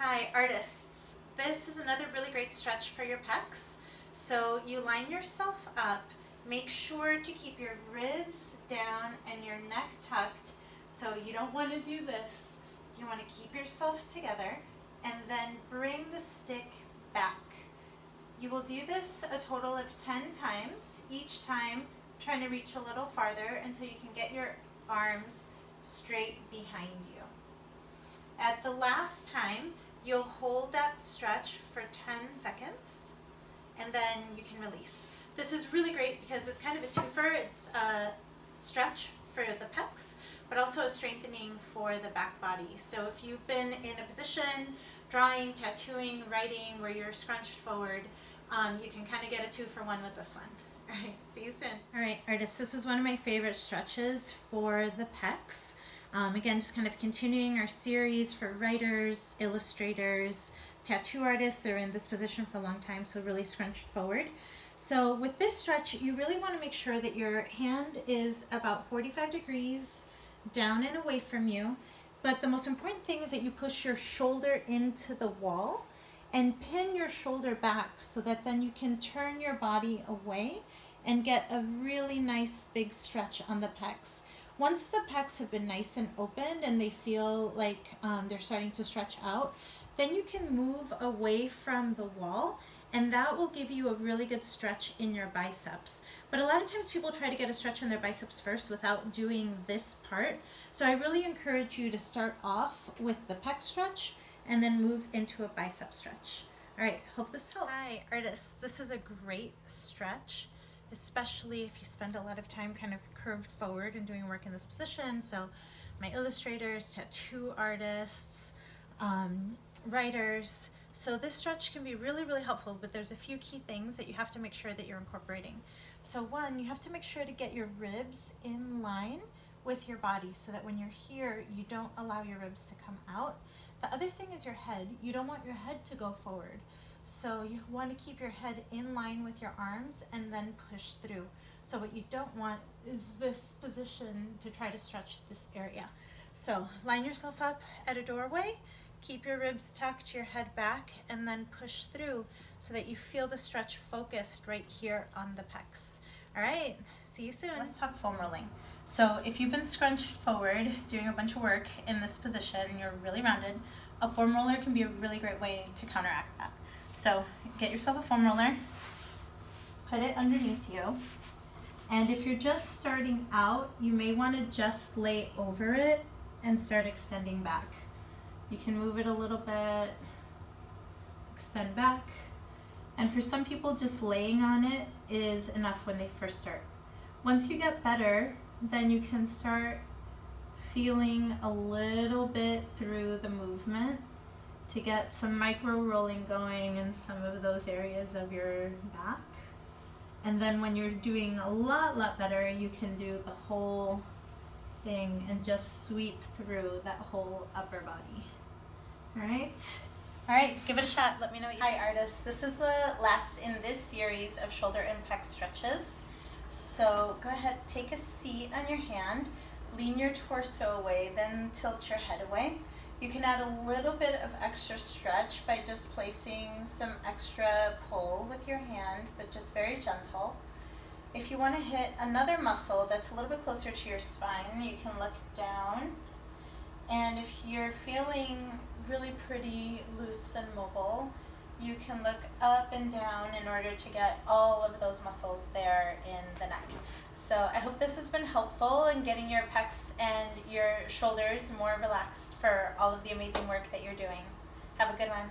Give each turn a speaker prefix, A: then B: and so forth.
A: Hi artists, this is another really great stretch for your pecs. So you line yourself up, make sure to keep your ribs down and your neck tucked. So you don't want to do this. You want to keep yourself together and then bring the stick back. You will do this a total of 10 times, each time trying to reach a little farther until you can get your arms straight behind you. At the last time, you'll hold that stretch for 10 seconds and then you can release. This is really great because it's kind of a twofer. It's a stretch for the pecs, but also a strengthening for the back body. So if you've been in a position, drawing, tattooing, writing, where you're scrunched forward, you can kind of get a 2-for-1 with this one. All right, see you soon. All right, artists, this is one of my favorite stretches for the pecs. Again, just kind of continuing our series for writers, illustrators, tattoo artists that are in this position for a long time, so really scrunched forward. So with this stretch, you really want to make sure that your hand is about 45 degrees down and away from you. But the most important thing is that you push your shoulder into the wall and pin your shoulder back so that then you can turn your body away and get a really nice big stretch on the pecs. Once the pecs have been nice and opened and they feel like they're starting to stretch out, then you can move away from the wall and that will give you a really good stretch in your biceps. But a lot of times people try to get a stretch in their biceps first without doing this part. So I really encourage you to start off with the pec stretch and then move into a bicep stretch. All right, hope this helps. Hi artists, this is a great stretch, especially if you spend a lot of time kind of curved forward and doing work in this position. So my illustrators, tattoo artists, writers. So this stretch can be really, really helpful, but there's a few key things that you have to make sure that you're incorporating. So one, you have to make sure to get your ribs in line with your body so that when you're here, you don't allow your ribs to come out. The other thing is your head. You don't want your head to go forward. So you want to keep your head in line with your arms and then push through. So what you don't want is this position to try to stretch this area. So line yourself up at a doorway, keep your ribs tucked, your head back, and then push through so that you feel the stretch focused right here on the pecs. All right, see you soon. Let's talk foam rolling. So if you've been scrunched forward doing a bunch of work in this position, you're really rounded, a foam roller can be a really great way to counteract that. So get yourself a foam roller, put it underneath you, and if you're just starting out, you may want to just lay over it and start extending back. You can move it a little bit, extend back, and for some people just laying on it is enough when they first start. Once you get better, then you can start feeling a little bit through the movement to get some micro rolling going in some of those areas of your back. And then when you're doing a lot better, you can do the whole thing and just sweep through that whole upper body. All right, give it a shot. Let me know what you think. Hi artists, this is the last in this series of shoulder and pec stretches. So go ahead, take a seat on your hand, lean your torso away, then tilt your head away. You can add a little bit of extra stretch by just placing some extra pull with your hand, but just very gentle. If you want to hit another muscle that's a little bit closer to your spine, you can look down. And if you're feeling really pretty loose and mobile, you can look up and down in order to get all of those muscles there in the neck. So I hope this has been helpful in getting your pecs and your shoulders more relaxed for all of the amazing work that you're doing. Have a good one.